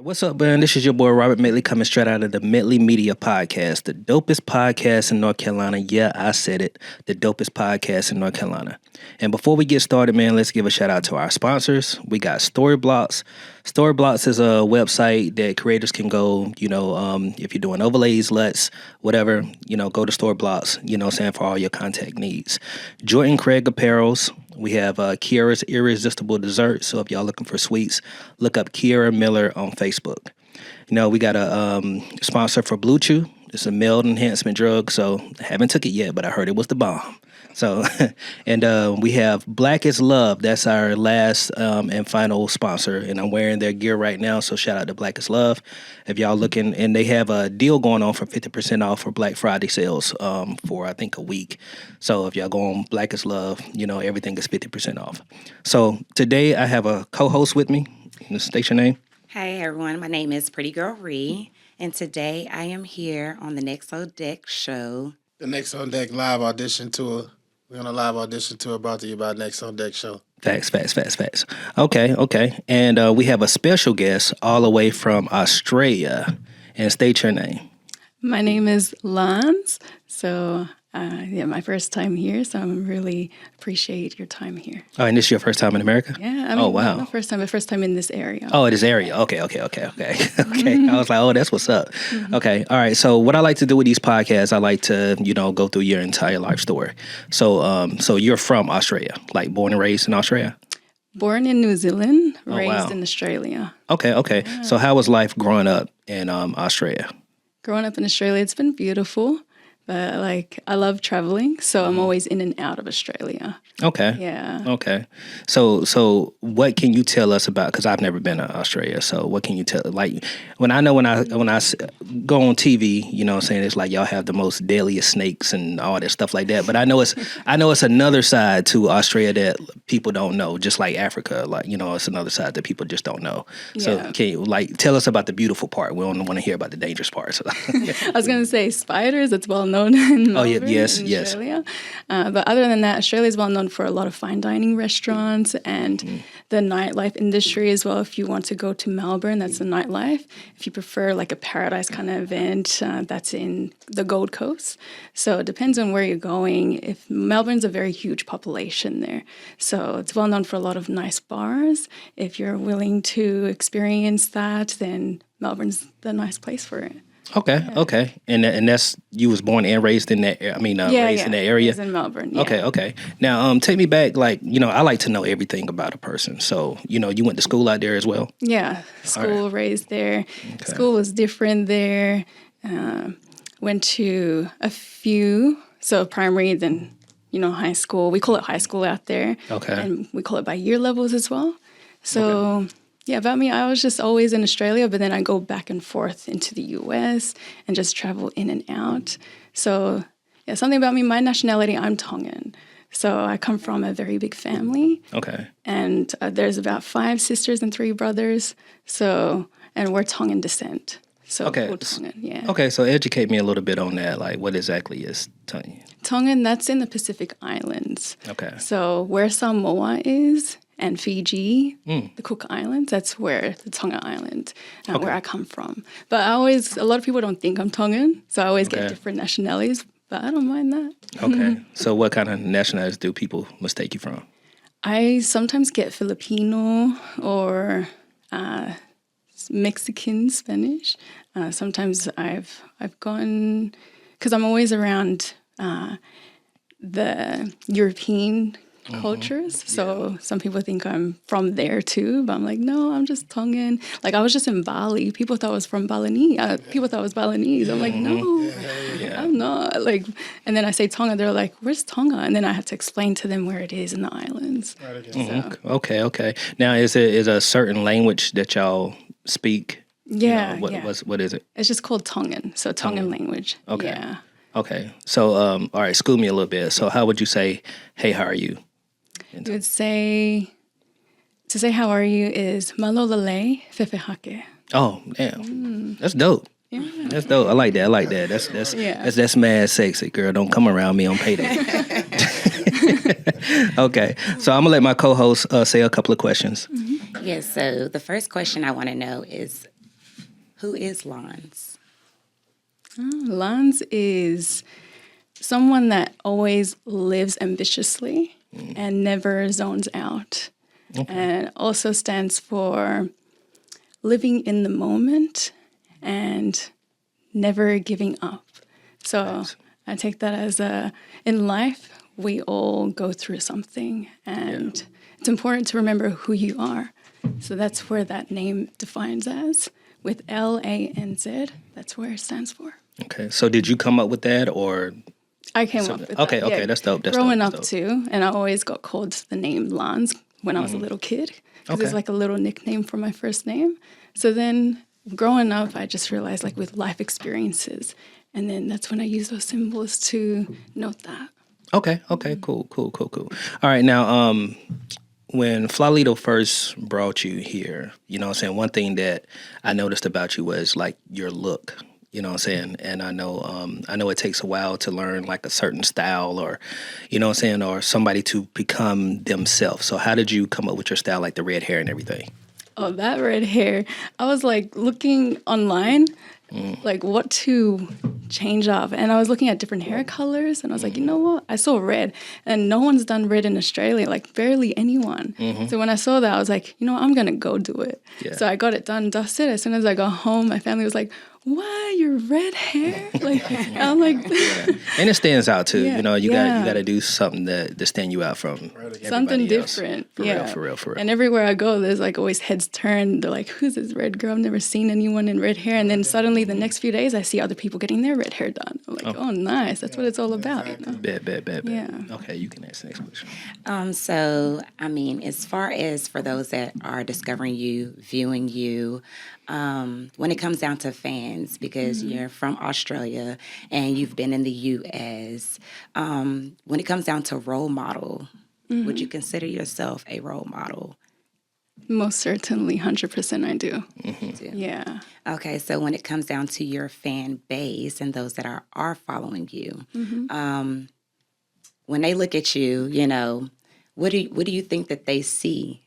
What's up, man? This is your boy Robert Medley coming straight out of the Medley Media Podcast, the dopest podcast in North Carolina. Yeah, I said it, the dopest podcast in North Carolina. And before we get started, man, let's give a shout out to our sponsors. We got Storyblocks. Storyblocks is a website that creators can go, if you're doing overlays, LUTs, whatever, go to Storyblocks, for all your contact needs. Jordan Craig Apparels. We have Kiara's Irresistible Dessert. So if y'all looking for sweets, look up Kiara Miller on Facebook. We got a sponsor for Blue Chew. It's a male enhancement drug. So I haven't took it yet, but I heard it was the bomb. So, and we have Black is Love. That's our last and final sponsor. And I'm wearing their gear right now. So shout out to Black is Love. If y'all looking, and they have a deal going on for 50% off for Black Friday sales for, I think, a week. So if y'all go on Black is Love, everything is 50% off. So today I have a co-host with me. State your name. Hi, everyone. My name is Pretty Girl Ree. And today I am here on the Next on Deck show. The Next on Deck live audition tour. We're on a live audition tour brought to you by Next on Deck show. Facts. Okay. And we have a special guest all the way from Australia. And state your name. My name is Lanz. So, my first time here. So I really appreciate your time here. Oh, and this is your first time in America? Yeah. Oh, wow. Not first time, but first time in this area. Oh, this area. Okay. Okay. I was like, oh, that's what's up. Mm-hmm. Okay. All right. So what I like to do with these podcasts, I like to, go through your entire life story. So you're from Australia, like born and raised in Australia? Born in New Zealand, raised in Australia. Okay. Yeah. So how was life growing up in Australia? Growing up in Australia, it's been beautiful. But I love traveling, so I'm always in and out of Australia. Okay. Yeah. Okay. So what can you tell us about? Because I've never been to Australia. So what can you tell? Like when I go on TV, saying it's like y'all have the most deadliest snakes and all that stuff like that. But I know it's another side to Australia that people don't know. Just like Africa, it's another side that people just don't know. Yeah. So can you tell us about the beautiful part? We don't want to hear about the dangerous parts. I was going to say spiders. It's well known in Melbourne, yes. Australia. But other than that, Australia is well known for a lot of fine dining restaurants and the nightlife industry as well. If you want to go to Melbourne, that's the nightlife. If you prefer a paradise kind of event, that's in the Gold Coast. So it depends on where you're going. If Melbourne's a very huge population there. So it's well known for a lot of nice bars. If you're willing to experience that, then Melbourne's the nice place for it. Okay. And that's, you was born and raised in that, raised in that area? Raised in Melbourne, yeah. Okay. Now, take me back, I like to know everything about a person. So, you went to school out there as well? Yeah, school, raised there. Okay. School was different there. Went to a few, so primary, then, high school. We call it high school out there. Okay. And we call it by year levels as well. So... Okay. Yeah, about me, I was just always in Australia, but then I go back and forth into the U.S. and just travel in and out. So, yeah, something about me, my nationality, I'm Tongan. So I come from a very big family. Okay. And there's about 5 sisters and 3 brothers. So, and we're Tongan descent. So, okay. Tongan, yeah. Okay, so educate me a little bit on that. What exactly is Tongan? Tongan, that's in the Pacific Islands. Okay. So where Samoa is, and Fiji, the Cook Islands, that's where the Tonga Island, where I come from. But a lot of people don't think I'm Tongan, so I always get different nationalities, but I don't mind that. Okay. So what kind of nationalities do people mistake you from? I sometimes get Filipino or Mexican, Spanish. Sometimes I've gone, because I'm always around the European cultures. So some people think I'm from there too, but I'm like, no, I'm just Tongan. I was just in Bali. People thought I was from Balinese. People thought I was Balinese. I'm like, no, I'm not. And then I say Tonga. They're like, where's Tonga? And then I have to explain to them where it is in the islands. Okay. Now, is it a certain language that y'all speak? Yeah. What is it? It's just called Tongan. So Tongan language. Okay. Yeah. Okay. So, all right, school me a little bit. So how would you say, hey, how are you? You would say, to say how are you is malolale fefehake. Oh, damn. That's dope. Yeah. That's dope. I like that. That's mad sexy, girl. Don't come around me on payday. Okay. So I'm going to let my co-host say a couple of questions. Yes, so the first question I want to know is, Who is Lanz? Lanz is someone that always lives ambitiously and never zones out. Okay. And also stands for living in the moment and never giving up. So Nice. I take that as in life, we all go through something, and it's important to remember who you are. So that's where that name defines as, with LANZ. That's where it stands for. Okay. So did you come up with that, or I came up with okay, that. okay, that's dope. That's Growing dope, up that's dope. too, and I always got called the name Lanz when I was a little kid, because Okay. it's like a little nickname for my first name. So then growing up, I just realized, like, with life experiences, and then that's when I use those symbols to note that. Okay. Cool. All right. Now, when Flalito first brought you here, you know what I'm saying, one thing that I noticed about you was like your look. You know what I'm saying? And I know it takes a while to learn like a certain style, or, you know what I'm saying, or somebody to become themselves. So how did you come up with your style, like the red hair and everything? Oh, that red hair. I was like looking online, like what to change up. And I was looking at different hair colors, and I was like, you know what? I saw red, and no one's done red in Australia, like barely anyone. So when I saw that, I was like, you know what? I'm going to go do it. Yeah. So I got it done, dusted. As soon as I got home, my family was like, what? Your red hair? Like, I'm like, And it stands out too. Yeah, You know, you yeah. got to do something to stand you out from something everybody else. different. For yeah. real. And everywhere I go, there's like always heads turned. They're like, who's this red girl? I've never seen anyone in red hair. And then suddenly the next few days, I see other people getting their red hair done. I'm like, oh nice. That's what it's all about. You know? Bet. Yeah. Okay, you can ask the next question. So, I mean, as far as for those that are discovering you, viewing you, when it comes down to fans, because you're from Australia and you've been in the U.S., when it comes down to role model, would you consider yourself a role model? Most certainly, 100% I do. Do? Yeah. Okay, so when it comes down to your fan base and those that are following you, when they look at you, you know, what do you think that they see?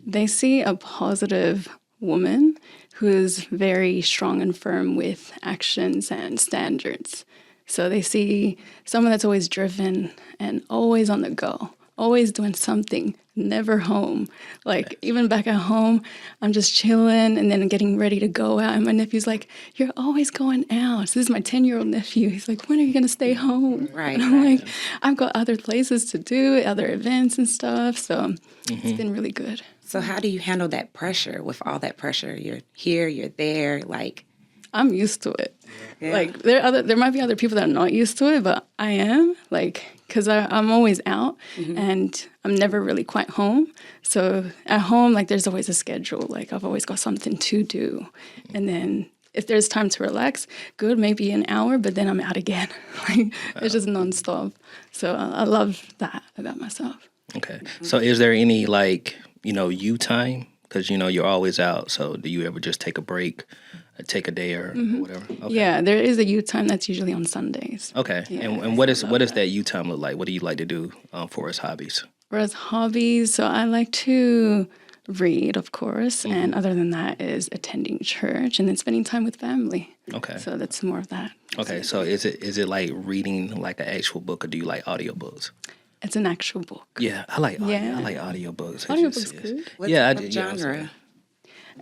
They see a positive woman who is very strong and firm with actions and standards. So they see someone that's always driven and always on the go, always doing something, never home. Like, even back at home, I'm just chilling and then getting ready to go out. And my nephew's like, you're always going out. So this is my 10-year-old nephew. He's like, when are you going to stay home? Right, And I'm right. like, I've got other places to do, other events and stuff. So it's been really good. So how do you handle that pressure with all that pressure? You're here, you're there, like. I'm used to it. Yeah. Like, there might be other people that are not used to it, but I am, like, because I'm always out and I'm never really quite home. So at home, like, there's always a schedule. Like, I've always got something to do. And then if there's time to relax, good, maybe an hour, but then I'm out again. Like, it's just nonstop. So I love that about myself. Okay. So is there any, like, you know, you time? Because, you know, you're always out. So do you ever just take a break, take a day or whatever? Okay. Yeah, there is a youth time that's usually on Sundays. Okay. Yeah, And what does that you time look like? What do you like to do for as hobbies? Whereas hobbies, so I like to read, of course, and other than that is attending church and then spending time with family. Okay. So that's more of that. Okay. So is it like reading like an actual book, or do you like audiobooks? It's an actual book. Yeah, I like Yeah. audiobooks. Audiobooks good. What, Yeah, what genre?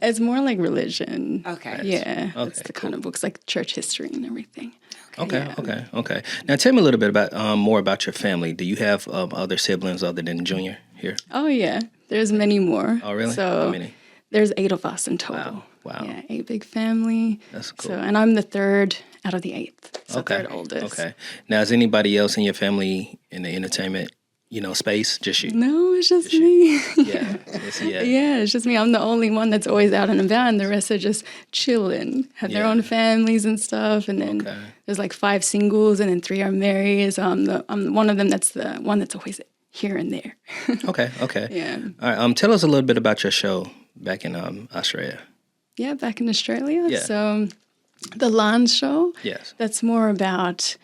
It's more like religion. Okay. Yeah, Okay, it's the kind of books like church history and everything. Okay, Yeah. okay. Now tell me a little bit about more about your family. Do you have other siblings other than Junior here? Oh yeah, there's many more. Oh, really? So How many? there's 8 of us in total. Wow. Yeah, 8 big family. That's cool. So, and I'm the 3rd out of the 8th. So Okay. 3rd oldest. Okay. Now, is anybody else in your family in the entertainment, space? Just you? No, it's just me. Yeah. Yeah. Yeah, it's just me. I'm the only one that's always out and about, and the rest are just chilling, have their Yeah. own families and stuff. And then Okay. there's like 5 singles, and then 3 are married. So I'm one of them that's the one that's always here and there. Okay. Yeah. All right. Tell us a little bit about your show back in Australia. Yeah, back in Australia. Yeah. So the Lanz show, Yes. that's more about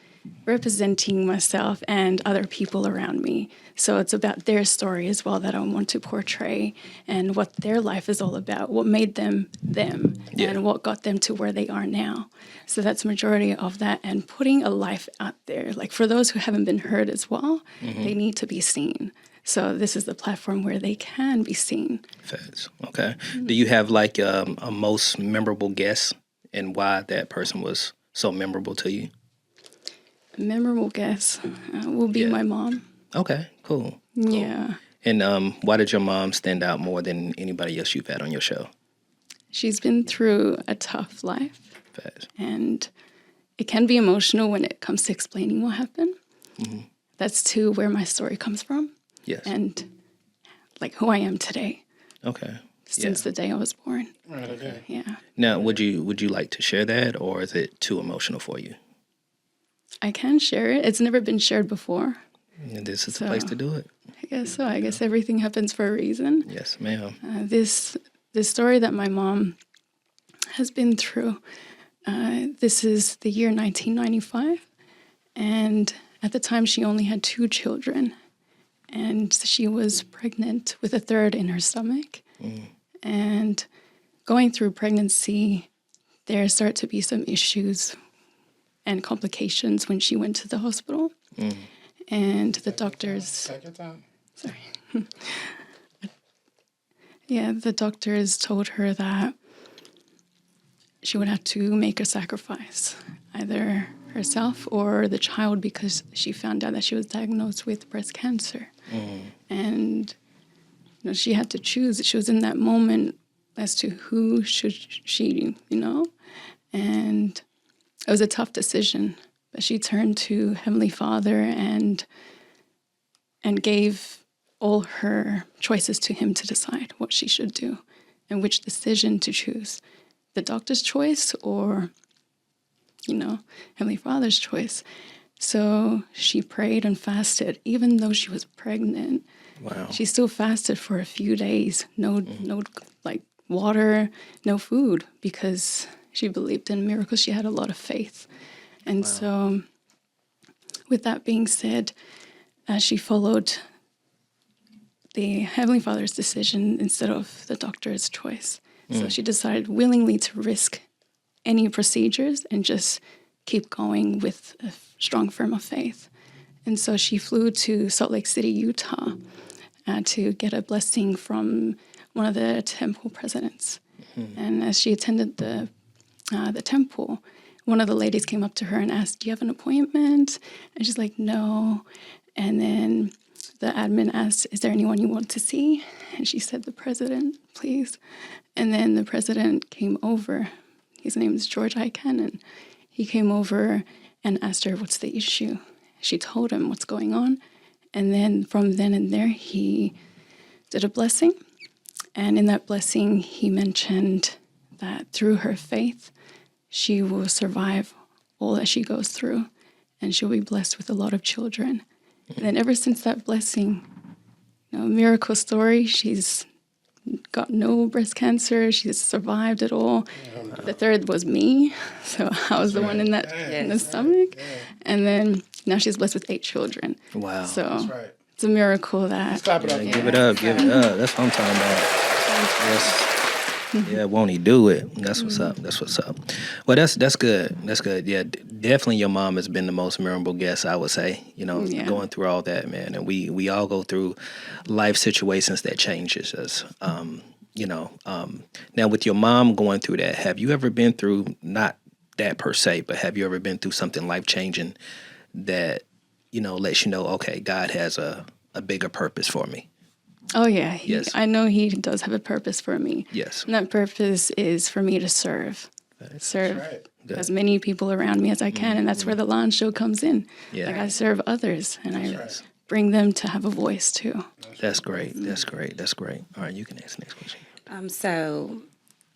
representing myself and other people around me. So it's about their story as well that I want to portray, and what their life is all about, what made them them, and what got them to where they are now. So that's majority of that, and putting a life out there. Like for those who haven't been heard as well, they need to be seen. So this is the platform where they can be seen. Facts. Okay. Do you have like a most memorable guest and why that person was so memorable to you? A memorable guest will be my mom. Okay, cool. Yeah. And why did your mom stand out more than anybody else you've had on your show? She's been through a tough life. Facts. And it can be emotional when it comes to explaining what happened. That's too where my story comes from. Yes. And like who I am today. Okay. Since the day I was born. Right, okay. Yeah. Now, would you like to share that, or is it too emotional for you? I can share it. It's never been shared before. And this is the place to do it. I guess so. I guess everything happens for a reason. Yes, ma'am. This story that my mom has been through, this is the year 1995. And at the time, she only had 2 children. And she was pregnant with a third in her stomach. And going through pregnancy, there started to be some issues and complications when she went to the hospital. And the doctors... Take your time. Sorry. Yeah, the doctors told her that she would have to make a sacrifice, either herself or the child, because she found out that she was diagnosed with breast cancer. And she had to choose. She was in that moment as to who should she, and it was a tough decision. But she turned to Heavenly Father and gave all her choices to him to decide what she should do and which decision to choose. The doctor's choice or, Heavenly Father's choice. So she prayed and fasted, even though she was pregnant. Wow. She still fasted for a few days. No, like water, no food, because she believed in miracles. She had a lot of faith. And so with that being said, she followed the Heavenly Father's decision instead of the doctor's choice. So she decided willingly to risk any procedures and just keep going with a strong firm of faith. And so she flew to Salt Lake City, Utah, to get a blessing from one of the temple presidents. And as she attended the temple, one of the ladies came up to her and asked, "Do you have an appointment?" And she's like, "No." And then the admin asked, "Is there anyone you want to see?" And she said, "The president, please." And then the president came over. His name is George I. Cannon. He came over and asked her, "What's the issue?" She told him what's going on. And then from then and there, he did a blessing. And in that blessing, he mentioned that through her faith, she will survive all that she goes through, and she'll be blessed with a lot of children. And then ever since that blessing, miracle story, she's got no breast cancer. She's survived it all. The third was me, so I was the one in the stomach. And then now she's blessed with 8 children. Wow. That's So right. it's a miracle that... Let's clap it up. Give it up. Give it up. That's what I'm talking about. Yes. Yeah, won't he do it? That's what's up. That's what's up. Well, that's good. That's good. Yeah, definitely your mom has been the most memorable guest, I would say, going through all that, man. And we all go through life situations that changes us. Now with your mom going through that, have you ever been through, not that per se, but have you ever been through something life-changing that, lets you know, okay, God has a bigger purpose for me? Oh, yeah. Yes. I know he does have a purpose for me. Yes. And that purpose is for me to serve. Serve right. as many people around me as I can. And that's where the Lanz show comes in. Yeah. Like I serve others and I bring them to have a voice too. That's great. That's great. That's great. All right, you can ask the next question. So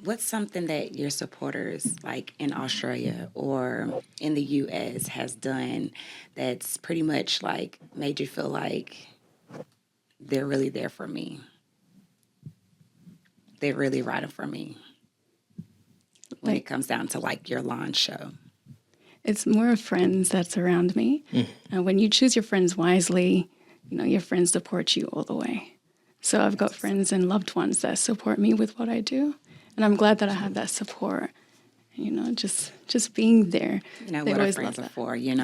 what's something that your supporters, like in Australia or in the U.S., has done that's pretty much like made you feel like they're really there for me? They're really riding for me when it comes down to like your Lanz show. It's more of friends that's around me. And when you choose your friends wisely, your friends support you all the way. So I've got friends and loved ones that support me with what I do. And I'm glad that I have that support. Just being there. What our friends are for, Yeah,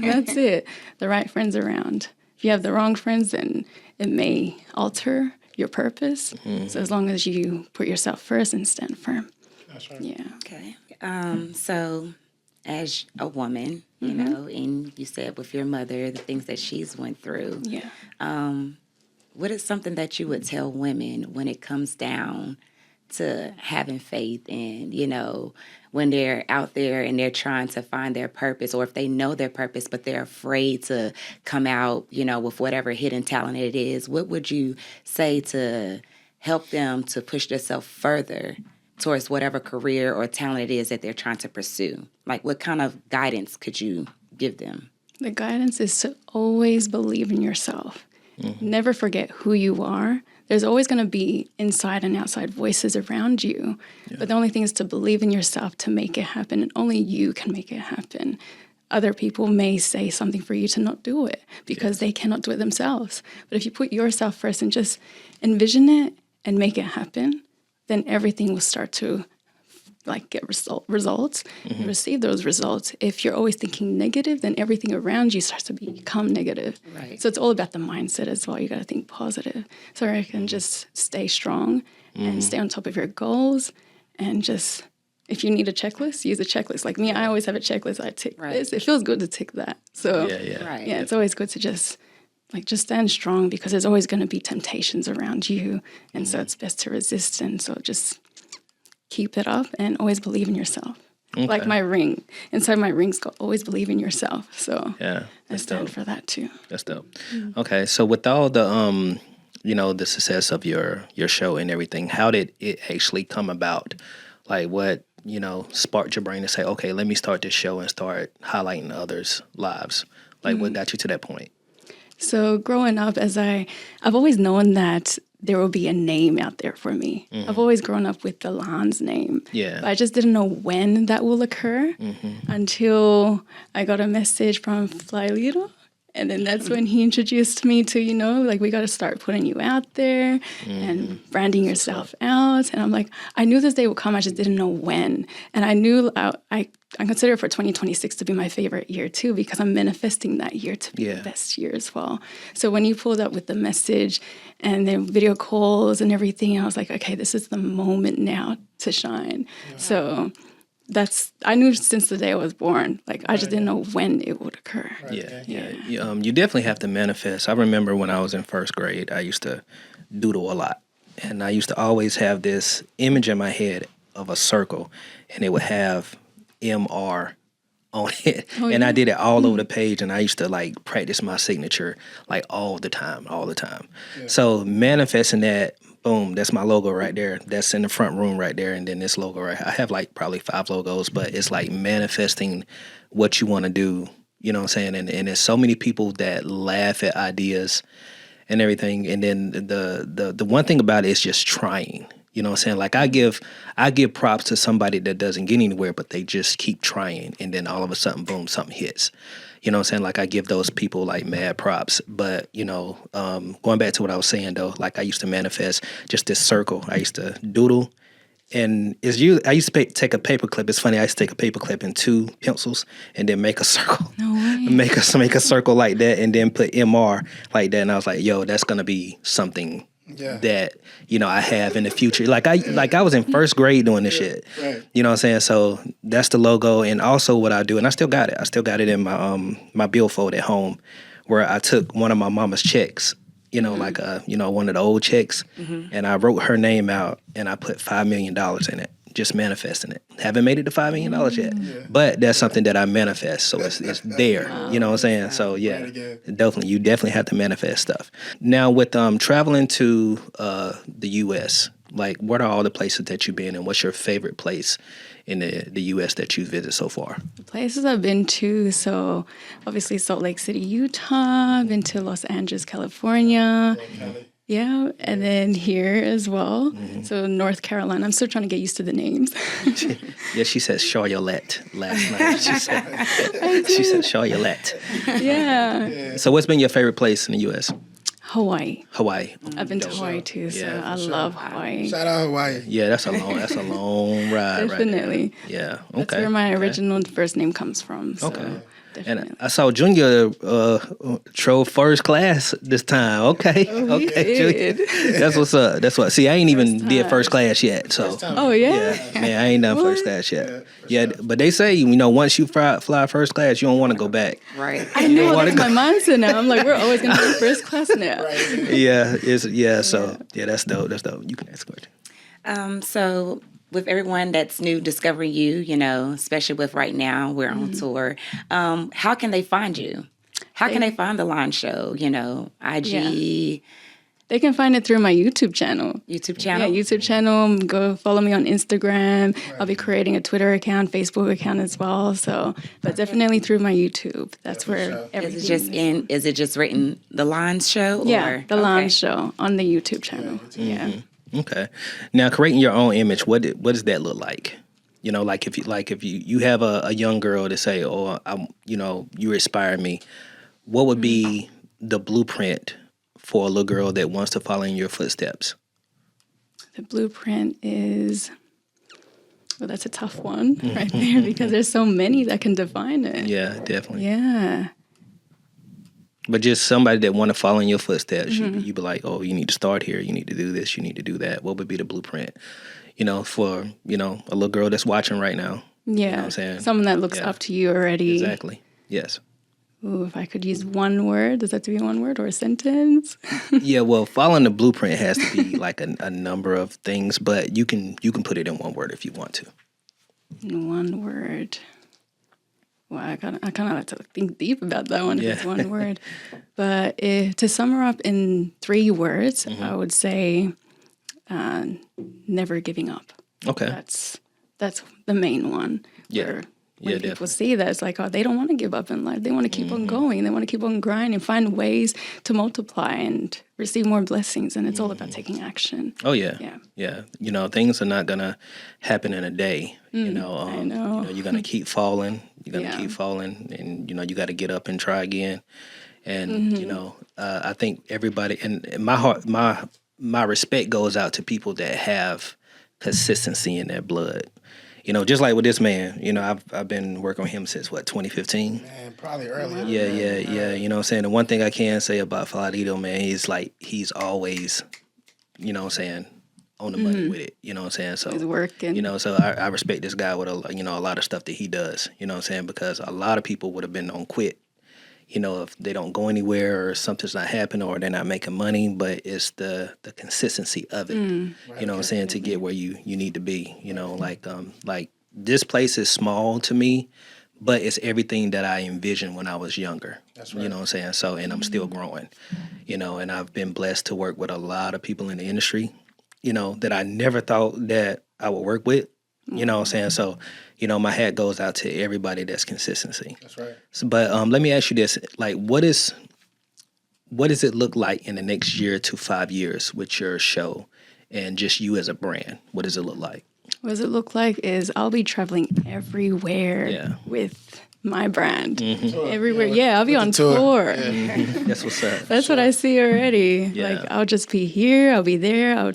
that's it. The right friends around. If you have the wrong friends, then it may alter your purpose. So as long as you put yourself first and stand firm. That's right. Yeah. Okay. So as a woman, and you said with your mother, the things that she's went through. Yeah. What is something that you would tell women when it comes down to having faith and, when they're out there and they're trying to find their purpose, or if they know their purpose, but they're afraid to come out, with whatever hidden talent it is, what would you say to help them to push themselves further towards whatever career or talent it is that they're trying to pursue? Like, what kind of guidance could you give them? The guidance is to always believe in yourself. Never forget who you are. There's always going to be inside and outside voices around you. Yeah. But the only thing is to believe in yourself to make it happen. And only you can make it happen. Other people may say something for you to not do it because they cannot do it themselves. But if you put yourself first and just envision it and make it happen, then everything will start to get results and receive those results. If you're always thinking negative, then everything around you starts to become negative. Right. So it's all about the mindset as well. You got to think positive. So I can just stay strong and stay on top of your goals, and just, if you need a checklist, use a checklist. Like me, I always have a checklist. I tick this. It feels good to tick that. So it's always good to just stand strong, because there's always going to be temptations around you. And so it's best to resist. And so just keep it up and always believe in yourself. Okay. Like my ring. Inside my ring's got always believe in yourself. So I stand for that too. That's dope. Okay, so with all the the success of your show and everything, how did it actually come about? Like, what sparked your brain to say, okay, let me start this show and start highlighting others' lives? Like, what got you to that point? So growing up, I've always known that there will be a name out there for me. I've always grown up with the Lanz name. Yeah. But I just didn't know when that will occur until I got a message from Fly Little. And then that's when he introduced me to, we got to start putting you out there and branding yourself out. And I'm like, I knew this day would come. I just didn't know when. And I knew I consider for 2026 to be my favorite year too, because I'm manifesting that year to be the best year as well. So when you pulled up with the message and then video calls and everything, I was like, okay, this is the moment now to shine. Yeah. So I knew since the day I was born. I just didn't know when it would occur. Right. Yeah. You definitely have to manifest. I remember when I was in first grade, I used to doodle a lot. And I used to always have this image in my head of a circle, and it would have MR on it. And I did it all over the page, and I used to practice my signature all the time. Yeah. So manifesting that, boom, that's my logo right there. That's in the front room right there. And then this logo right here. I have probably 5 logos, but it's manifesting what you want to do. You know what I'm saying? And there's so many people that laugh at ideas and everything. And then the one thing about it is just trying. You know what I'm saying? I give props to somebody that doesn't get anywhere, but they just keep trying. And then all of a sudden, boom, something hits. You know what I'm saying? I give those people mad props. But, going back to what I was saying though, I used to manifest just this circle. I used to doodle. And I used to take a paper clip. It's funny, I used to take a paper clip and 2 pencils and then make a circle. No way. Make a circle like that and then put MR like that. And I was like, yo, that's gonna be something that, I have in the future. I was in first grade doing this shit. Right. You know what I'm saying? So that's the logo. And also what I do, and I still got it. I still got it in my billfold at home, where I took one of my mama's checks, one of the old checks, and I wrote her name out and I put $5 million in it, just manifesting it. Haven't made it to $5 million yet, but that's something that I manifest, so it's there. Wow. You know what I'm saying? So yeah, you definitely have to manifest stuff. Now with traveling to the U.S., what are all the places that you've been, and what's your favorite place in the U.S. that you've visited so far? The places I've been to, so obviously Salt Lake City, Utah. I've been to Los Angeles, California. Yeah, and then here as well. So North Carolina. I'm still trying to get used to the names. Yeah, she said Charlotte last night. She said Charlotte. Yeah. So what's been your favorite place in the U.S.? Hawaii. Hawaii. I've been to Hawaii too, so Yeah, I love Hawaii. Shout out Hawaii. Yeah, that's a long ride. Definitely. Right there. Yeah. Okay. That's where my original first name comes from. So Okay. definitely. And I saw Junior drove first class this time. Okay. he Okay. Junior. did. That's what's up. That's what. See, I ain't even did time. first class yet. So. Oh, yeah? Yeah, man, I ain't done first class yet. Yeah, but they say, once you fly first class, you don't want to go back. Right. I know, wanna that's my mindset now. I'm like, we're always going to be first class now. So that's dope. That's dope. You can ask a question. So with everyone that's new discovering you, especially with right now, we're on tour, how can they find you? How can they find the Lanz Show? IG, Yeah. They can find it through my YouTube channel. YouTube channel? Yeah, YouTube channel. Go follow me on Instagram. I'll be creating a Twitter account, Facebook account as well. So, but definitely through my YouTube. That's where everything Is it just written the Lanz Show? Yeah, the Okay. Lanz Show on the YouTube channel. Yeah. Okay. Now, creating your own image, what does that look like? If you have a young girl to say, "Oh, you inspire me," what would be the blueprint for a little girl that wants to follow in your footsteps? The blueprint is, well, that's a tough one right there because there's so many that can define it. Yeah, definitely. Yeah. But just somebody that want to follow in your footsteps, you be like, oh, you need to start here. You need to do this. You need to do that. What would be the blueprint, for, a little girl that's watching right now? Yeah. You know what I'm saying? Someone that looks up to you already. Exactly. Yes. Ooh, if I could use one word, does that have to be one word or a sentence? Yeah, well, following the blueprint has to be like a number of things, but you can put it in one word if you want to. In one word. Well, I kind of have to think deep about that one if it's one word. But to sum her up in 3 words, I would say never giving up. Okay. That's the main one. Yeah. Where Yeah, when people definitely. see that, it's like, oh, they don't want to give up in life. They want to keep on going. They want to keep on grinding, find ways to multiply and receive more blessings. And it's all about taking action. Oh, yeah. Yeah. Yeah. Things are not going to happen in a day. I know. You're going to keep falling. You're going to Yeah. keep falling. And, you got to get up and try again. And, I think everybody, and my heart, my respect goes out to people that have consistency in their blood. Just like with this man, I've been working with him since 2015. Man, probably earlier. Yeah. You know what I'm saying? The one thing I can say about Faladito, man, he's always, on the money with it. You know what I'm saying? So He's working. So I respect this guy with a lot of stuff that he does. You know what I'm saying? Because a lot of people would have been on quit. If they don't go anywhere or something's not happening or they're not making money, but it's the consistency of it. You know what I'm saying? To get where you need to be. Like this place is small to me, but it's everything that I envisioned when I was younger. That's right. You know what I'm saying? So, and I'm still growing. And I've been blessed to work with a lot of people in the industry, that I never thought that I would work with. You know what I'm saying? So, my hat goes out to everybody that's consistency. That's right. So, but let me ask you this: like, what does it look like in the next year to 5 years with your show and just you as a brand? What does it look like? What does it look like is I'll be traveling everywhere with my brand. Everywhere. Yeah, I'll be on tour. That's what's up. That's what I see already. Yeah. Like, I'll just be here. I'll be there.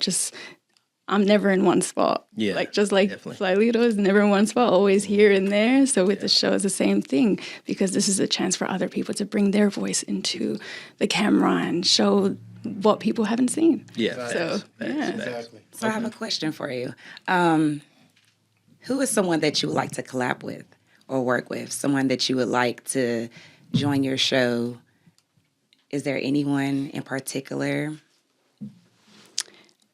I'm never in one spot. Yeah, Just like definitely. Flyleto is never in one spot, always here and there. So with the show, it's the same thing because this is a chance for other people to bring their voice into the camera and show what people haven't seen. Yeah. So, yeah. Exactly. So I have a question for you. Who is someone that you would like to collab with or work with? Someone that you would like to join your show? Is there anyone in particular?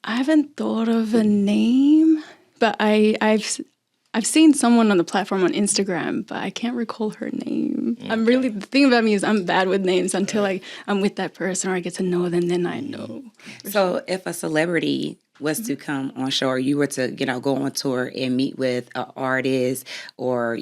I haven't thought of a name, but I've seen someone on the platform on Instagram, but I can't recall her name. The thing about me is I'm bad with names until I'm with that person or I get to know them, then I know. So if a celebrity was to come on show or you were to, go on tour and meet with an artist or,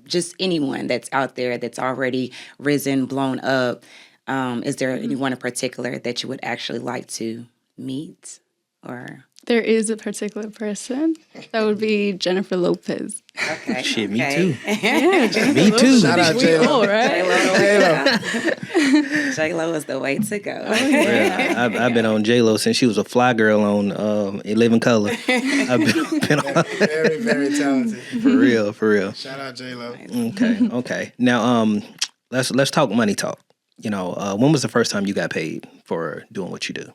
just anyone that's out there that's already risen, blown up, is there anyone in particular that you would actually like to meet or? There is a particular person. That would be Jennifer Lopez. Okay. Shit, okay. me too. Yeah, Jennifer Me too. Shout out We J-Lo. all, right? J-Lo is the way to go. Yeah, I've been on J-Lo since she was a fly girl on In Living Color. I've been on Very, very talented. for real. Shout out J-Lo. Okay. Now, let's talk money talk. When was the first time you got paid for doing what you do?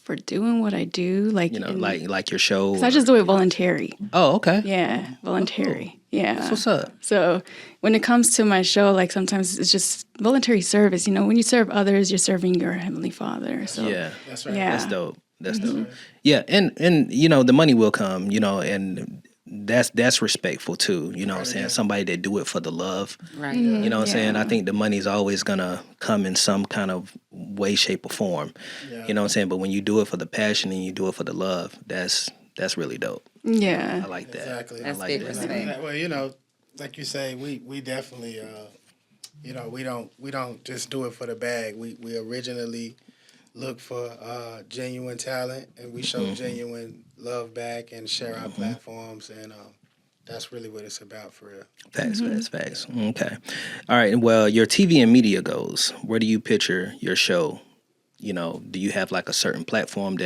For doing what I do, like Like your show. 'cause I just do it voluntary. Oh, okay. Yeah, voluntary. Yeah. That's what's up. So when it comes to my show, like sometimes it's just voluntary service. When you serve others, you're serving your Heavenly Father. So Yeah, That's right. yeah. that's dope. That's dope. Yeah, and the money will come. And that's respectful too. You know what I'm saying? Somebody that do it for the love. Right. You know what I'm saying? I Yeah. think the money's always gonna come in some kind of way, shape, or form. Yeah. You know what I'm saying? But when you do it for the passion and you do it for the love, that's really dope. Yeah. I like that. Exactly. That's I like big that. respect. Well, like you say, we definitely, we don't just do it for the bag. We originally look for genuine talent, and we show genuine love back and share our platforms, and that's really what it's about for real. Facts. Okay. All right. Well, your TV and media goals, where do you picture your show? Do you have like a certain platform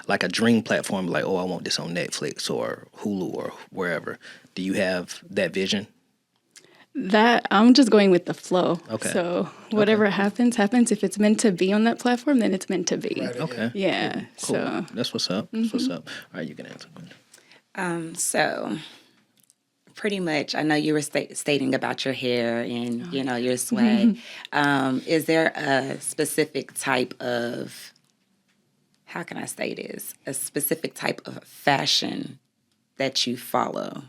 like a dream platform, like, oh, I want this on Netflix or Hulu or wherever? Do you have that vision? That I'm just going with the flow. Okay. So whatever happens. If it's meant to be on that platform, then it's meant to be. Right. Okay. Yeah. Cool. So That's what's up. That's what's up. All right, you can answer. So pretty much, I know you were stating about your hair and, your swag. Is there a specific type of, how can I say this, a specific type of fashion that you follow?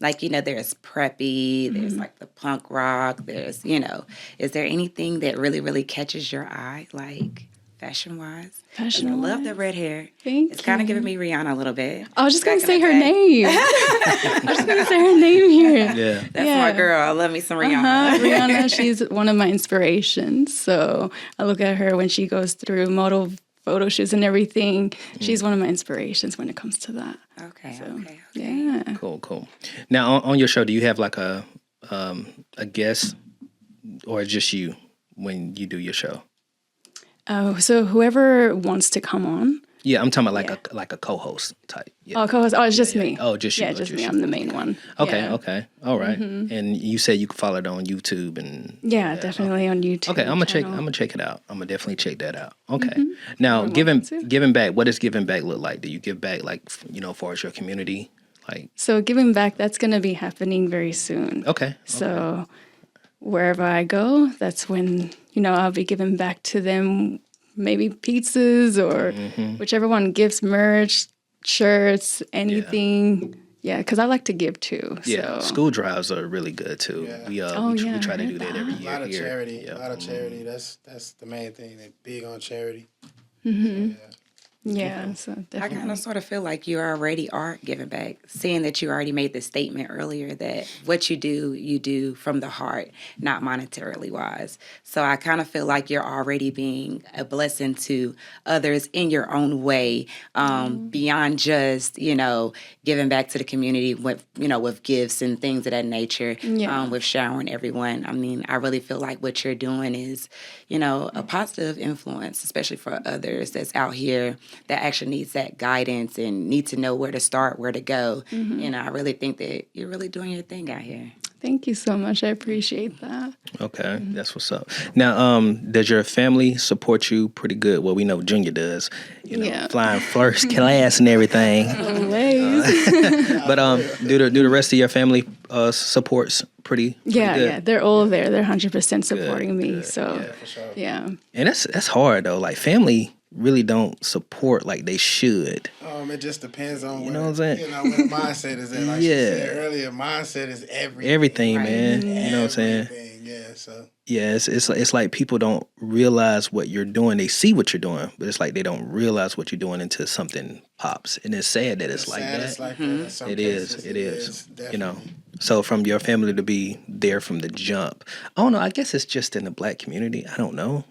Like, there's preppy, there's like the punk rock, there's, is there anything that really, really catches your eye, like fashion-wise? 'Cause I love the red hair. Thank It's kind of you. giving me Rihanna a little bit. I was just Back gonna in say the her day. name. I was just gonna say her name here. Yeah. That's Yeah. my girl. I love me some Rihanna. Rihanna, she's one of my inspirations. So I look at her when she goes through model photo shoots and everything. She's one of my inspirations when it comes to that. Okay. Yeah. Cool. Now, on your show, do you have like a guest or just you when you do your show? Oh, so whoever wants to come on. Yeah, I'm talking about like a co-host type. Yeah. Oh, co-host. Oh, it's just me. Oh, just you. Yeah, Oh, just me. you. I'm the main one. Okay. Yeah. Okay. All right. And you said you can follow it on YouTube and. Yeah, definitely on YouTube. Okay, I'm gonna channel. check it out. I'm gonna definitely check that out. Okay. Now, giving back. What does giving back look like? Do you give back like far as your community? Like. So giving back, that's going to be happening very soon. Okay. So wherever I go, that's when, I'll be giving back to them, maybe pizzas or whichever one, gifts, merch, shirts, anything. Yeah, because I like to give too. Yeah, So. school drives are really good too. Yeah. We try to do I that heard every A year. lot of here. charity. Yeah. A lot of charity. That's the main thing. They're big on charity. Yeah, so I definitely. kind of sort of feel like you already are giving back, seeing that you already made the statement earlier that what you do from the heart, not monetarily wise. So I kind of feel like you're already being a blessing to others in your own way, beyond just, giving back to the community with, with gifts and things of that nature, with showering everyone. I mean, I really feel like what you're doing is, a positive influence, especially for others that's out here that actually needs that guidance and need to know where to start, where to go. I really think that you're really doing your thing out here. Thank you so much. I appreciate that. Okay, that's what's up. Now, does your family support you pretty good? Well, we know Junior does. Yeah. Flying first class and everything. Always. But do the rest of your family supports pretty Yeah, good? yeah. They're all there. They're 100% supporting me. good. So, For sure. yeah. And that's hard though. Like family really don't support like they should. It just depends on know what I'm saying? where the mindset is in. Like she said earlier, mindset is everything. Everything, Right. man. You know what I'm saying? Everything, yeah. So Yeah, it's like people don't realize what you're doing. They see what you're doing, but it's like they don't realize what you're doing until something pops. And it's sad that it's like sad that. it's like that. In some It is. cases, It is. definitely. So from your family to be there from the jump. I don't know. I guess it's just in the black community. I don't know.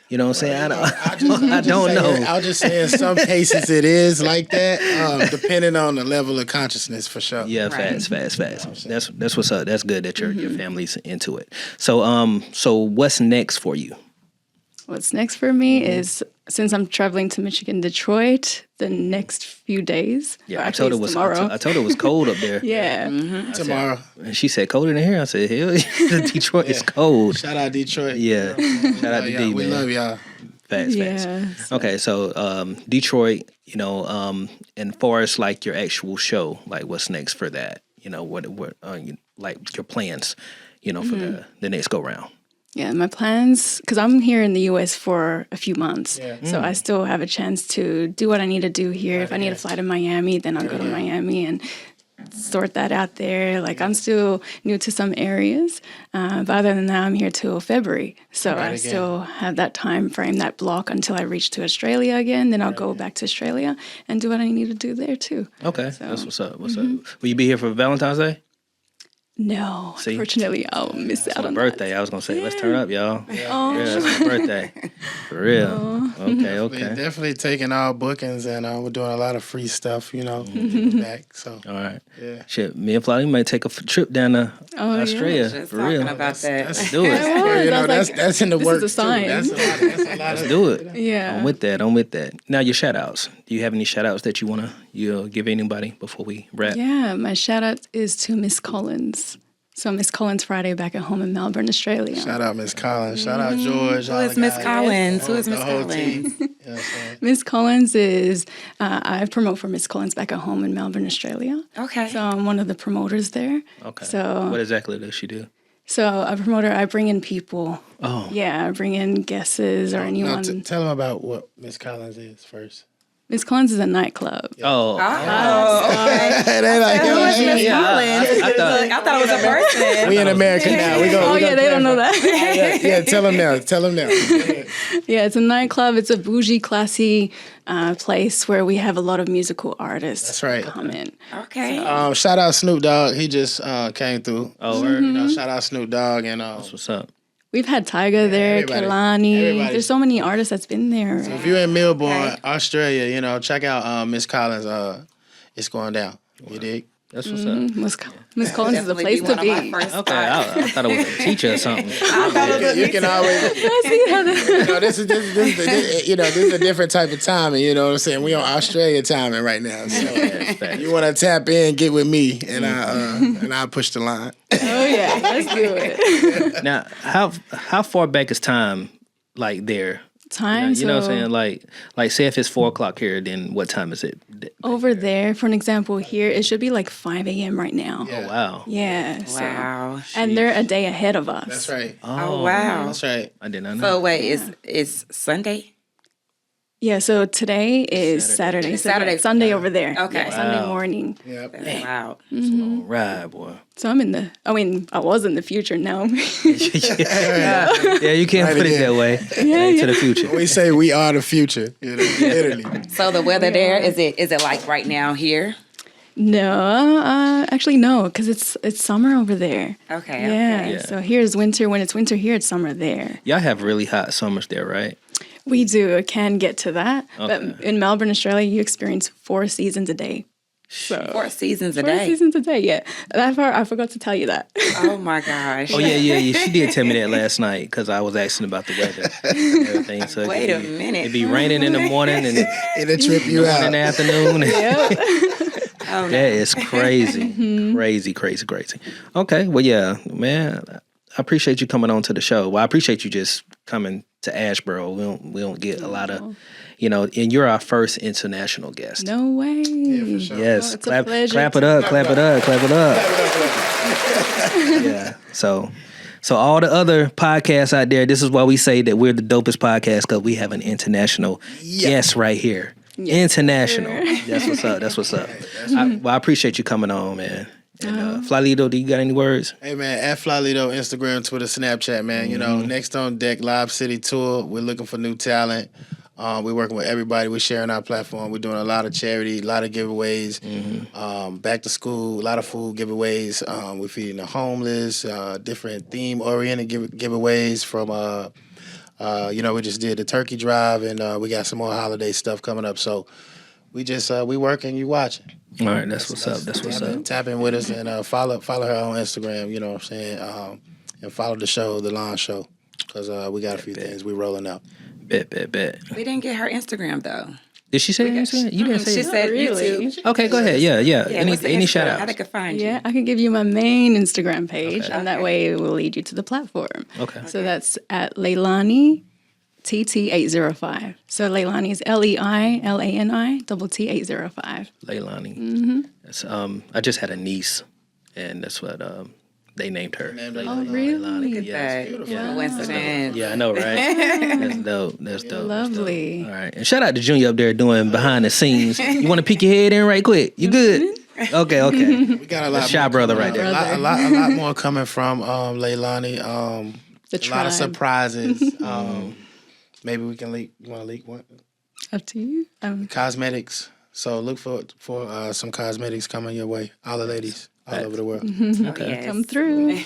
You know what I'm saying? I don't know. I'll just say in some cases it is like that, depending on the level of consciousness for sure. Yeah, Right. fast. That's what's up. That's good that your family's into it. So what's next for you? What's next for me is, since I'm traveling to Michigan, Detroit, the next few days. Yeah, or I actually told her it's was tomorrow. I told her it was cold up there. Yeah. Tomorrow. And she said colder than here. I said, hell, Detroit is cold. Shout out Detroit. Yeah. Shout out to D, We man. love y'all. Fast. Yeah. Okay, so Detroit, and far as like your actual show, like what's next for that? What like your plans, for the next go round. Yeah, my plans, because I'm here in the U.S. for a few months, so I still have a chance to do what I need to do here. If I need to fly to Miami, then I'll go to Miami and sort that out there. Like, I'm still new to some areas, but other than that, I'm here till February, so I still have that time frame, that block until I reach to Australia again. Then I'll go back to Australia and do what I need to do there too. Okay, that's what's up. What's up? Will you be here for Valentine's Day? No, See? unfortunately, I'll miss out My on birthday. I was gonna say, let's turn up, y'all. Yeah, that's my birthday. For real. Okay. We're definitely taking all bookings, and we're doing a lot of free stuff, back. So, All right. yeah. Shit, me and Flavia might take a trip down to Australia. Just For talking real. about that. Let's do it. That's in the this works is a sign. too. That's a lot Let's of do it. Yeah. I'm with that. Now your shout outs. Do you have any shout outs that you wanna give anybody before we wrap? Yeah, my shout out is to Miss Collins. So Miss Collins Friday back at home in Melbourne, Australia. Shout out Miss Collins. Shout out George. Who is Miss Collins? Who is Miss The whole Collins? team. You know what I'm saying? Miss Collins is, I promote for Miss Collins back at home in Melbourne, Australia. Okay. So I'm one of the promoters there. Okay. So What exactly does she do? So a promoter, I bring in people. Oh. Yeah, I bring in guests or anyone. No, tell them about what Miss Collins is first. Miss Collins is a nightclub. Oh. They like, Who is Miss Yeah, Collins? I thought it was a person. we in America now. We go. Yeah, they don't know that. Yeah, tell them now. Yeah, it's a nightclub. It's a bougie, classy place where we have a lot of musical artists. That's right. Come in. Okay. Shout out Snoop Dogg. He just came through. Oh, Shout out Snoop Dogg and what's up? We've had Tyga there, everybody. Kelani. Everybody. There's so many artists that's been there. if you're in Melbourne, Australia, check out Miss Collins. It's going down. You dig? That's what's up. Miss Collins is the Definitely place to one of my be. first Okay, I thought it was a teacher or something. You can always. This is a different type of timing. You know what I'm saying? We on Australia timing right now. So you want to tap in, get with me, and I push the line. Oh yeah, let's do it. Now, how far back is time, like there? Time. You know what I'm saying? Like say if it's 4:00 here, then what time is it? Over there, for an example, here it should be like 5 a.m. right now. Yeah. Oh, wow. Yeah. so- Wow. and they're a day ahead of us. That's right. Oh, wow. That's right. I did not know. So wait, is Sunday? Yeah. So today is Saturday. So Saturday. that's Sunday over there. Okay. Yeah, Sunday morning. Yep. Wow. All right, boy. So I was in the future now. Yeah, you can't put it that way. To the future. We say we are the future. Literally. So the weather there, is it like right now here? No, actually no, because it's summer over there. Okay. Yeah. Okay. Yeah. So here's winter. When it's winter here, it's summer there. Y'all have really hot summers there, right? We do. It can get to that. Okay. But in Melbourne, Australia, you experience 4 seasons a day. So 4 seasons a 4 day. seasons a day, yeah. That part, I forgot to tell you that. Oh my gosh. Oh yeah. She did tell me that last night because I was asking about the weather and everything. So Wait a minute. It'd be raining in the morning and It'll trip you in out. the afternoon. Oh, no. That is crazy. Crazy. Okay, well, yeah, man, I appreciate you coming on to the show. Well, I appreciate you just coming to Asheboro. We don't get a lot of, and you're our first international guest. No way. For sure. Yes, it's a pleasure clap it to- up. Yeah, so all the other podcasts out there, this is why we say that we're the dopest podcast, because we have an international guest right here. International. That's what's up. I appreciate you coming on, man. And Flalito, do you got any words? Hey man, at Flalito, Instagram, Twitter, Snapchat, man. Next on deck, Live City Tour. We're looking for new talent. We're working with everybody. We're sharing our platform. We're doing a lot of charity, a lot of giveaways. Back to school, a lot of food giveaways. We're feeding the homeless, different theme-oriented giveaways from We just did the turkey drive, and we got some more holiday stuff coming up. So we just we working, you watching. All right, that's what's up. That's what's up. Tap in with us and follow her on Instagram. You know what I'm saying? And follow the show, the Lanz Show, because we got a few things we rolling out. Bet. We didn't get her Instagram though. Did she say Instagram? You didn't say She it. said Really? YouTube. Okay, go ahead. Yeah. What's the Any Instagram? shout How they outs? could find you? Yeah, I can give you my main Instagram page, and that way it will lead you to the platform. Okay. So that's at Leilani TT805. So Leilani is LEILANI T805. Leilani. Mm-hmm. That's, I just had a niece, and that's what they named her. Oh, really? Leilani. Look at Yes. that. Beautiful. Coincidence. Yeah, I know, right? That's dope. That's dope. Lovely. All right. And shout out to Junior up there doing behind the scenes. You want to peek your head in right quick? You good? Okay. We got a lot. That's shy more brother coming right there. up. A lot more coming from Leilani. The A lot of tribe. surprises. Maybe we can leak. You want to leak what? Up to you. Cosmetics. So look for some cosmetics coming your way. All the ladies all over the world. Okay. Yes. Come through.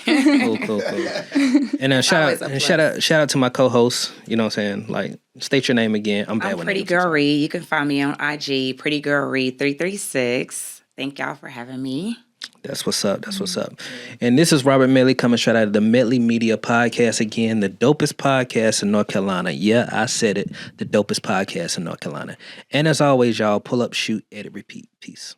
Cool. And Always a shout out to my co-host. You know what I'm saying? Like, state your name again. I'm bad I'm with Pretty names. Girl Reed. You can find me on IG, Pretty Girl Reed 336. Thank y'all for having me. That's what's up. And this is Robert Medley coming straight out of the Medley Media Podcast again, the dopest podcast in North Carolina. Yeah, I said it. The dopest podcast in North Carolina. And as always, y'all, pull up, shoot, edit, repeat. Peace.